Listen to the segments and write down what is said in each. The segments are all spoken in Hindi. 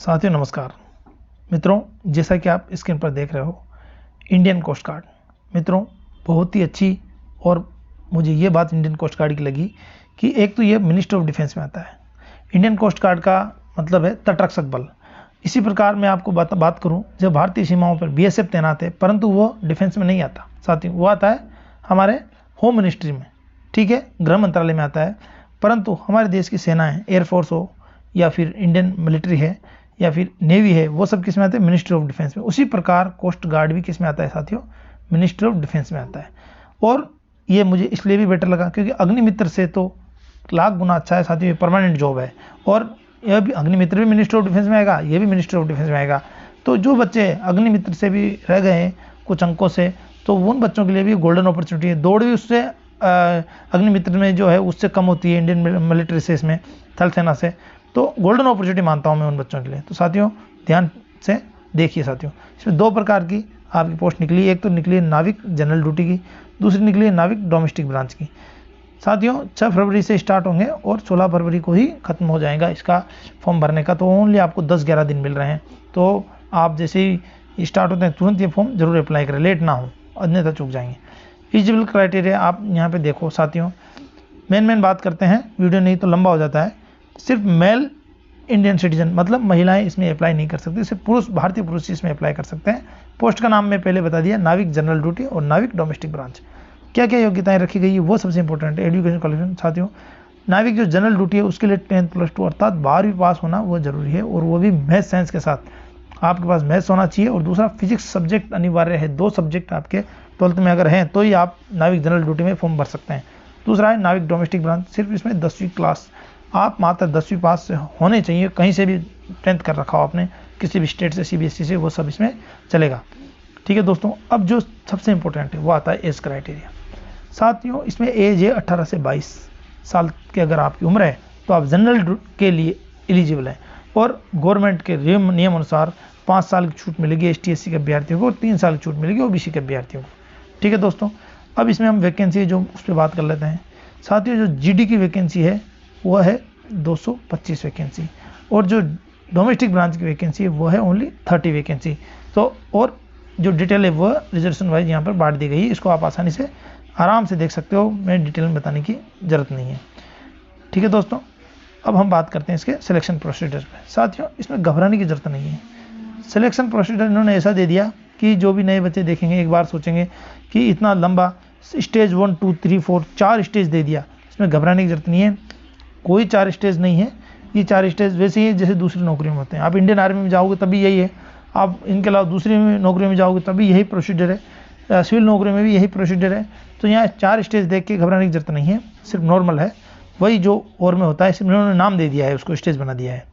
साथियों नमस्कार। मित्रों, जैसा कि आप स्क्रीन पर देख रहे हो, इंडियन कोस्ट गार्ड मित्रों बहुत ही अच्छी, और मुझे ये बात इंडियन कोस्ट गार्ड की लगी कि एक तो ये मिनिस्टर ऑफ डिफेंस में आता है। इंडियन कोस्ट गार्ड का मतलब है तटरक्षक बल। इसी प्रकार मैं आपको बात करूं, जब भारतीय सीमाओं पर बीएसएफ तैनात है, परंतु वो डिफेंस में नहीं आता साथियों, वो आता है हमारे होम मिनिस्ट्री में, ठीक है, गृह मंत्रालय में आता है। परंतु हमारे देश की सेनाएं, एयरफोर्स हो या फिर इंडियन मिलिट्री है या फिर नेवी है, वो सब किस में आते हैं? मिनिस्ट्री ऑफ डिफेंस में। उसी प्रकार कोस्ट गार्ड भी किस में आता है साथियों? मिनिस्ट्री ऑफ डिफेंस में आता है। और ये मुझे इसलिए भी बेटर लगा क्योंकि अग्निमित्र से तो लाख गुना अच्छा है साथियों, ये परमानेंट जॉब है। और यह भी अग्निमित्र भी मिनिस्ट्री ऑफ डिफेंस में आएगा, ये भी मिनिस्ट्री ऑफ डिफेंस में आएगा। तो जो बच्चे अग्निमित्र से भी रह गए हैं कुछ अंकों से, तो उन बच्चों के लिए भी गोल्डन अपॉर्चुनिटी है। दौड़ भी उससे अग्निमित्र में जो है उससे कम होती है, इंडियन मिलिट्री से, इसमें थल सेना से, तो गोल्डन अपॉर्चुनिटी मानता हूं मैं उन बच्चों के लिए। तो साथियों ध्यान से देखिए साथियों, इसमें दो प्रकार की आपकी पोस्ट निकली। एक तो निकली है नाविक जनरल ड्यूटी की, दूसरी निकली है नाविक डोमेस्टिक ब्रांच की। साथियों 6 फरवरी से स्टार्ट होंगे और 16 फरवरी को ही खत्म हो जाएगा इसका फॉर्म भरने का। तो ओनली आपको 10-11 दिन मिल रहे हैं। तो आप जैसे ही स्टार्ट होते हैं तुरंत ये फॉर्म जरूर अप्लाई करें, लेट ना हो, अन्यथा चूक जाएंगे। एलिजिबल क्राइटेरिया आप यहाँ पे देखो साथियों, मेन बात करते हैं, वीडियो नहीं तो लंबा हो जाता है। सिर्फ मेल इंडियन सिटीजन, मतलब महिलाएं इसमें अप्लाई नहीं कर सकती, सिर्फ पुरुष, भारतीय पुरुष इसमें अप्लाई कर सकते हैं। पोस्ट का नाम मैं पहले बता दिया, नाविक जनरल ड्यूटी और नाविक डोमेस्टिक ब्रांच। क्या क्या योग्यताएं रखी गई है वो सबसे इंपॉर्टेंट है। एजुकेशन क्वालिफिकेशन साथियों, नाविक जो जनरल ड्यूटी है उसके लिए 10th+2 अर्थात 12वीं पास होना वो जरूरी है, और वो भी मैथ साइंस के साथ। आपके पास मैथ्स होना चाहिए, और दूसरा फिजिक्स सब्जेक्ट अनिवार्य है। 2 सब्जेक्ट आपके 12th में अगर हैं तो ही आप नाविक जनरल ड्यूटी में फॉर्म भर सकते हैं। दूसरा है नाविक डोमेस्टिक ब्रांच, सिर्फ इसमें 10वीं क्लास, आप मात्र 10वीं पास से होने चाहिए। कहीं से भी 10th कर रखा हो आपने, किसी भी स्टेट से, सीबीएसई से, वो सब इसमें चलेगा। ठीक है दोस्तों, अब जो सबसे इंपॉर्टेंट है वो आता है एज क्राइटेरिया। साथियों इसमें एज है 18 से 22 साल की अगर आपकी उम्र है तो आप जनरल के लिए एलिजिबल हैं, और गवर्नमेंट के नियम अनुसार 5 साल की छूट मिलेगी ST/SC के अभ्यर्थियों को, और 3 साल की छूट मिलेगी OBC के अभ्यर्थियों को। ठीक है दोस्तों, अब इसमें हम वैकेंसी जो उस पर बात कर लेते हैं साथियों। जो GD की वैकेंसी है वो है 225 वैकेंसी, और जो डोमेस्टिक ब्रांच की वैकेंसी है वो है ओनली 30 वैकेंसी। तो और जो डिटेल है वो रिजर्वेशन वाइज यहाँ पर बांट दी गई है, इसको आप आसानी से आराम से देख सकते हो, मैं डिटेल में बताने की जरूरत नहीं है। ठीक है दोस्तों, अब हम बात करते हैं इसके सिलेक्शन प्रोसीजर पे। साथियों इसमें घबराने की जरूरत नहीं है। सिलेक्शन प्रोसीजर इन्होंने ऐसा दे दिया कि जो भी नए बच्चे देखेंगे एक बार सोचेंगे कि इतना लंबा स्टेज 1, 2, 3, 4 4 स्टेज दे दिया, इसमें घबराने की जरूरत नहीं है। कोई 4 स्टेज नहीं है, ये 4 स्टेज वैसे ही जैसे दूसरी नौकरी में होते हैं। आप इंडियन आर्मी में जाओगे तभी यही है, आप इनके अलावा दूसरी नौकरी में जाओगे तभी यही प्रोसीजर है, सिविल नौकरी में भी यही प्रोसीजर है। तो यहाँ 4 स्टेज देख के घबराने की जरूरत नहीं है, सिर्फ नॉर्मल है, वही जो और में होता है, सिर्फ इन्होंने नाम दे दिया है, उसको स्टेज बना दिया है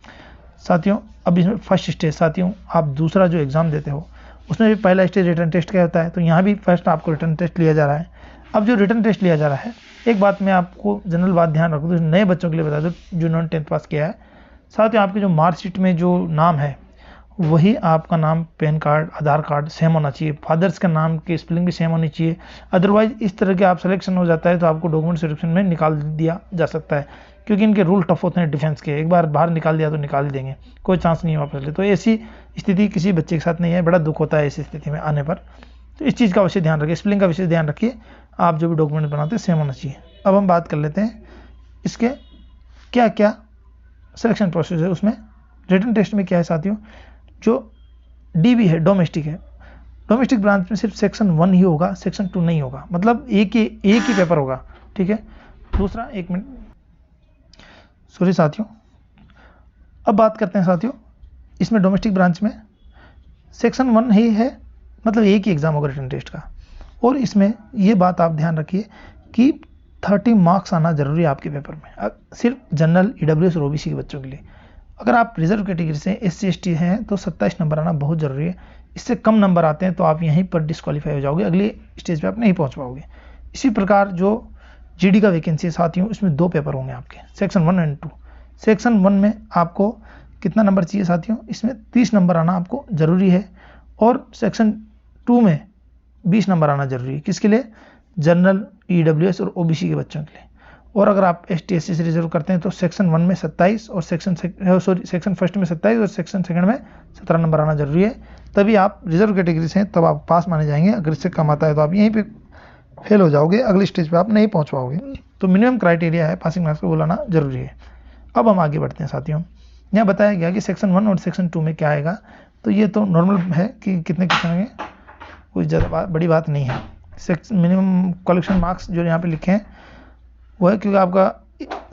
साथियों। अब इसमें फर्स्ट स्टेज साथियों, आप दूसरा जो एग्जाम देते हो उसमें भी पहला स्टेज रिटर्न टेस्ट का होता है, तो यहाँ भी फर्स्ट आपको रिटर्न टेस्ट लिया जा रहा है। अब जो रिटर्न टेस्ट लिया जा रहा है, एक बात मैं आपको जनरल बात ध्यान रखूँ तो नए बच्चों के लिए बता दूँ जो इन्होंने 10th पास किया है, साथियों आपके जो मार्कशीट में जो नाम है वही आपका नाम, पैन कार्ड, आधार कार्ड सेम होना चाहिए, फादर्स का नाम की स्पेलिंग भी सेम होनी चाहिए। अदरवाइज इस तरह के आप सिलेक्शन हो जाता है तो आपको डॉक्यूमेंट सिलेक्शन में निकाल दिया जा सकता है, क्योंकि इनके रूल टफ होते हैं डिफेंस के। एक बार बाहर निकाल दिया तो निकाल ही देंगे, कोई चांस नहीं है वापस ले। तो ऐसी स्थिति किसी बच्चे के साथ नहीं है, बड़ा दुख होता है ऐसी स्थिति में आने पर। तो इस चीज़ का अवश्य ध्यान रखिए, स्पेलिंग का विशेष ध्यान रखिए, आप जो भी डॉक्यूमेंट बनाते हैं सेम होना चाहिए। अब हम बात कर लेते हैं इसके क्या क्या सिलेक्शन प्रोसेस है। उसमें रिटन टेस्ट में क्या है साथियों, जो DB है, डोमेस्टिक है, डोमेस्टिक ब्रांच में सिर्फ सेक्शन 1 ही होगा, सेक्शन 2 नहीं होगा, मतलब एक ही पेपर होगा। ठीक है, दूसरा, एक मिनट, सॉरी साथियों। अब बात करते हैं साथियों, इसमें डोमेस्टिक ब्रांच में सेक्शन 1 ही है, मतलब एक ही एग्जाम होगा रिटन टेस्ट का। और इसमें ये बात आप ध्यान रखिए कि 30 मार्क्स आना जरूरी है आपके पेपर में, सिर्फ जनरल, EWS और OBC के बच्चों के लिए। अगर आप रिजर्व कैटेगरी से SC/ST हैं तो 27 नंबर आना बहुत जरूरी है। इससे कम नंबर आते हैं तो आप यहीं पर डिस्क्वालीफाई हो जाओगे, अगले स्टेज पे आप नहीं पहुंच पाओगे। इसी प्रकार जो GD का वैकेंसी है साथियों, इसमें 2 पेपर होंगे आपके, सेक्शन 1 और 2। सेक्शन 1 में आपको कितना नंबर चाहिए साथियों, इसमें 30 नंबर आना आपको जरूरी है, और सेक्शन 2 में 20 नंबर आना जरूरी है। किसके लिए? जनरल, EWS और OBC के बच्चों के लिए। और अगर आप ST/SC से रिजर्व करते हैं तो सेक्शन 1 में 27 और सेक्शन फर्स्ट में 27 और सेक्शन सेकंड में 17 नंबर आना जरूरी है, तभी आप रिजर्व कैटेगरी से तब आप पास माने जाएंगे। अगर इससे कम आता है तो आप यहीं पे फेल हो जाओगे, अगली स्टेज पे आप नहीं पहुंच पाओगे। तो मिनिमम क्राइटेरिया है पासिंग मार्क्स को बुलाना जरूरी है। अब हम आगे बढ़ते हैं साथियों। यहाँ बताया गया कि सेक्शन 1 और सेक्शन 2 में क्या आएगा, तो ये तो नॉर्मल है कि कितने क्वेश्चन होंगे, कोई ज़्यादा बड़ी बात नहीं है। मिनिमम क्वालिफिकेशन मार्क्स जो यहाँ पे लिखे हैं वो है, क्योंकि आपका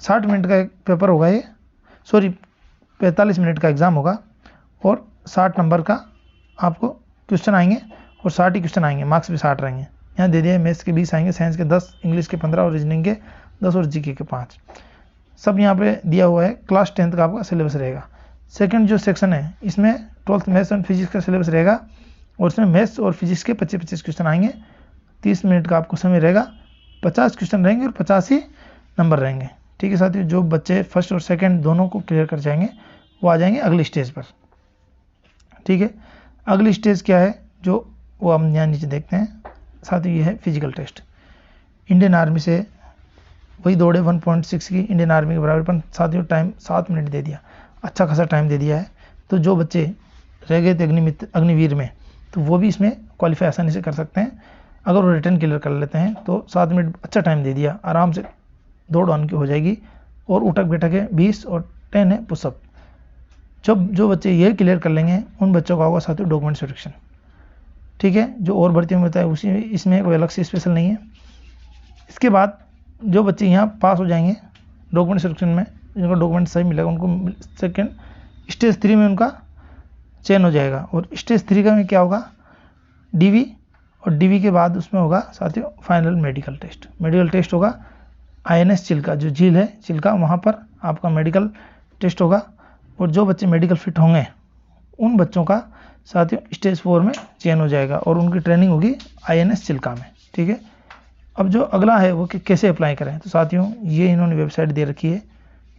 60 मिनट का एक पेपर होगा, ये 45 मिनट का एग्ज़ाम होगा और 60 नंबर का आपको क्वेश्चन आएंगे और 60 ही क्वेश्चन आएंगे, मार्क्स भी 60 रहेंगे। यहाँ दे दिया मैथ्स के 20 आएंगे, साइंस के 10, इंग्लिश के 15 और रीजनिंग के 10 और जीके के 5, सब यहाँ पे दिया हुआ है। क्लास 10th का आपका सिलेबस रहेगा। सेकंड जो सेक्शन है इसमें 12th मैथ्स एंड फिजिक्स का सिलेबस रहेगा और इसमें मैथ्स और फिजिक्स के 25-25 क्वेश्चन आएंगे। 30 मिनट का आपको समय रहेगा, 50 क्वेश्चन रहेंगे और 50 ही नंबर रहेंगे। ठीक है साथियों, जो बच्चे फर्स्ट और सेकंड दोनों को क्लियर कर जाएंगे वो आ जाएंगे अगली स्टेज पर। ठीक है, अगली स्टेज क्या है जो वो हम यहाँ नीचे देखते हैं साथियों, ये है फिजिकल टेस्ट। इंडियन आर्मी से वही दौड़े 1.6 की इंडियन आर्मी के बराबर, पर साथियों टाइम 7 मिनट दे दिया, अच्छा खासा टाइम दे दिया है। तो जो बच्चे रह गए थे अग्निवीर में, तो वो भी इसमें क्वालिफाई आसानी से कर सकते हैं अगर वो रिटर्न क्लियर कर लेते हैं। तो 7 मिनट अच्छा टाइम दे दिया, आराम से दौड़ ऑन की हो जाएगी। और उठक बैठक है 20 और 10 है पुशअप। जब जो बच्चे ये क्लियर कर लेंगे उन बच्चों का होगा साथियों डॉक्यूमेंट सिलेक्शन। ठीक है, जो और भर्तियों में होता है उसी इसमें कोई अलग से स्पेशल नहीं है। इसके बाद जो बच्चे यहाँ पास हो जाएंगे डॉक्यूमेंट सिलेक्शन में, जिनको डॉक्यूमेंट सही मिलेगा उनको सेकेंड स्टेज 3 में उनका चयन हो जाएगा। और स्टेज 3 का में क्या होगा, DV, और DV के बाद उसमें होगा साथियों final medical test. Medical test होगा INS चिल्का, जो झील है चिल्का, वहाँ पर आपका मेडिकल टेस्ट होगा। और जो बच्चे मेडिकल फिट होंगे उन बच्चों का साथियों स्टेज 4 में चयन हो जाएगा और उनकी ट्रेनिंग होगी INS चिल्का में। ठीक है, अब जो अगला है वो कि कैसे अप्लाई करें, तो साथियों ये इन्होंने वेबसाइट दे रखी है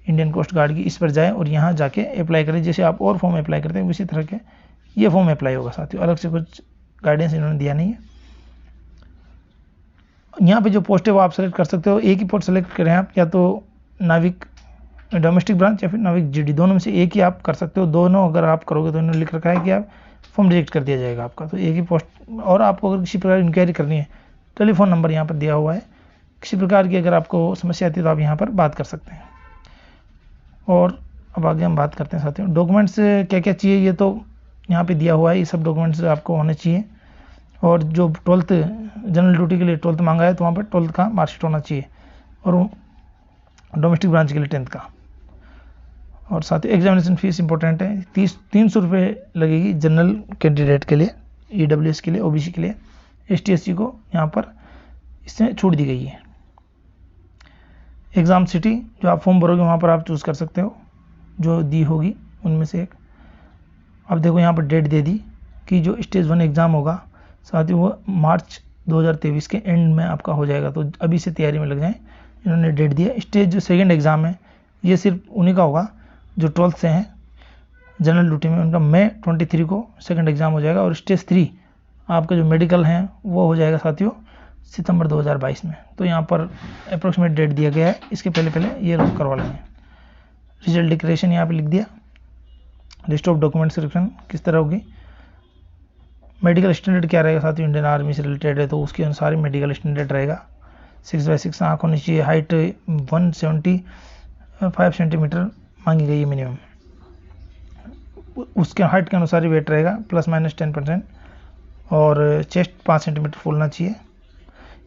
इंडियन कोस्ट गार्ड की, इस पर जाएं और यहाँ जाके अप्लाई करें। जैसे आप और फॉर्म अप्लाई करते हैं उसी तरह के ये फॉर्म अप्लाई होगा साथियों, अलग से कुछ गाइडेंस इन्होंने दिया नहीं है। यहाँ पे जो पोस्ट है वो आप सेलेक्ट कर सकते हो, एक ही पोस्ट सेलेक्ट करें आप, या तो नाविक डोमेस्टिक ब्रांच या फिर नाविक GD, दोनों में से एक ही आप कर सकते हो। दोनों अगर आप करोगे तो इन्होंने लिख रखा है कि आप फॉर्म रिजेक्ट कर दिया जाएगा आपका, तो एक ही पोस्ट। और आपको अगर किसी प्रकार इंक्वायरी करनी है, टेलीफोन नंबर यहाँ पर दिया हुआ है, किसी प्रकार की अगर आपको समस्या आती है तो आप यहाँ पर बात कर सकते हैं। और अब आगे हम बात करते हैं साथियों डॉक्यूमेंट्स क्या क्या चाहिए, ये तो यहाँ पे दिया हुआ है, ये सब डॉक्यूमेंट्स आपको होने चाहिए। और जो 12th जनरल ड्यूटी के लिए 12th मांगा है तो वहाँ पर 12th का मार्कशीट होना चाहिए, और डोमेस्टिक ब्रांच के लिए 10th का। और साथ ही एग्जामिनेशन फीस इंपॉर्टेंट है, 300 रुपये लगेगी जनरल कैंडिडेट के लिए, EWS के लिए, OBC के लिए। ST/SC को यहाँ पर इससे छूट दी गई है। एग्ज़ाम सिटी जो आप फॉर्म भरोगे वहाँ पर आप चूज़ कर सकते हो, जो दी होगी उनमें से एक। अब देखो यहाँ पर डेट दे दी कि जो स्टेज 1 एग्ज़ाम होगा साथ ही वो मार्च 2023 के एंड में आपका हो जाएगा, तो अभी से तैयारी में लग जाएं। इन्होंने डेट दिया। स्टेज जो सेकंड एग्ज़ाम है ये सिर्फ उन्हीं का होगा जो 12th से हैं जनरल ड्यूटी में, उनका मई 23 को सेकंड एग्ज़ाम हो जाएगा। और स्टेज 3 आपका जो मेडिकल हैं वो हो जाएगा साथियों सितंबर 2022 में। तो यहाँ पर अप्रोक्सीमेट डेट दिया गया है, इसके पहले ये लोग करवा लेंगे। रिजल्ट डिक्लेरेशन यहाँ पे लिख दिया। लिस्ट ऑफ डॉक्यूमेंट सिलेक्शन किस तरह होगी, मेडिकल स्टैंडर्ड क्या रहेगा साथियों, इंडियन आर्मी से रिलेटेड है तो उसके अनुसार ही मेडिकल स्टैंडर्ड रहेगा। 6x6 आँख होनी चाहिए, हाइट 175 सेंटीमीटर मांगी गई है मिनिमम, उसके हाइट के अनुसार ही वेट रहेगा, ±10%। और चेस्ट 5 सेंटीमीटर फूलना चाहिए।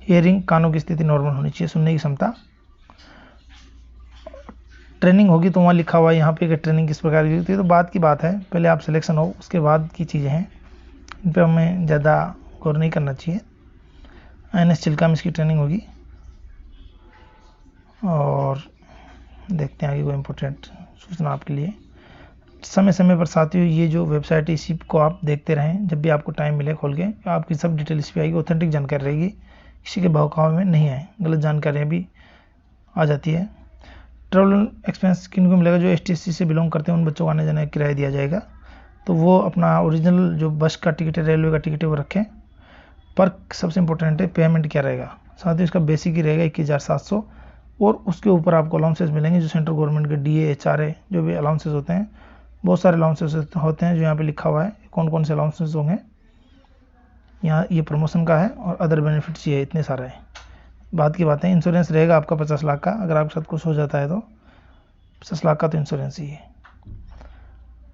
हियरिंग कानों की स्थिति नॉर्मल होनी चाहिए, सुनने की क्षमता। ट्रेनिंग होगी तो वहाँ लिखा हुआ है यहाँ पे कि ट्रेनिंग किस प्रकार की होती है, तो बात की बात है, पहले आप सिलेक्शन हो उसके बाद की चीज़ें हैं, इन पर हमें ज़्यादा गौर नहीं करना चाहिए। INS चिल्का में इसकी ट्रेनिंग होगी। और देखते हैं आगे कोई इम्पोर्टेंट सूचना आपके लिए। समय समय पर साथियों ये जो वेबसाइट है इसी को आप देखते रहें, जब भी आपको टाइम मिले खोल के आपकी सब डिटेल इस पर आएगी, ऑथेंटिक जानकारी रहेगी, किसी के बहकावे में नहीं आए, गलत जानकारियाँ भी आ जाती है। ट्रैवल एक्सपेंस किन को मिलेगा, जो ST/SC से बिलोंग करते हैं उन बच्चों को आने जाने का किराया दिया जाएगा, तो वो अपना ओरिजिनल जो बस का टिकट है, रेलवे का टिकट है वो रखें। पर सबसे इंपॉर्टेंट है पेमेंट क्या रहेगा साथियों, इसका बेसिक ही रहेगा 21,700 और उसके ऊपर आपको अलाउंसेस मिलेंगे जो सेंट्रल गवर्नमेंट के DA HRA जो भी अलाउंसेस होते हैं, बहुत सारे अलाउंसेस होते हैं जो यहाँ पे लिखा हुआ है कौन कौन से अलाउंसेस होंगे। यहाँ ये प्रमोशन का है और अदर बेनिफिट्स ये इतने सारे हैं। बात की बात है, इंश्योरेंस रहेगा आपका 50 लाख का, अगर आपके साथ कुछ हो जाता है तो 50 लाख का तो इंश्योरेंस ही है।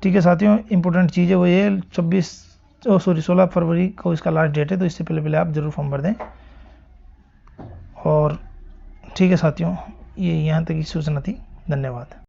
ठीक है साथियों, इंपॉर्टेंट चीज़ है वो ये 16 फरवरी को इसका लास्ट डेट है, तो इससे पहले आप ज़रूर फॉर्म भर दें। और ठीक है साथियों, ये यहाँ तक की सूचना थी। धन्यवाद।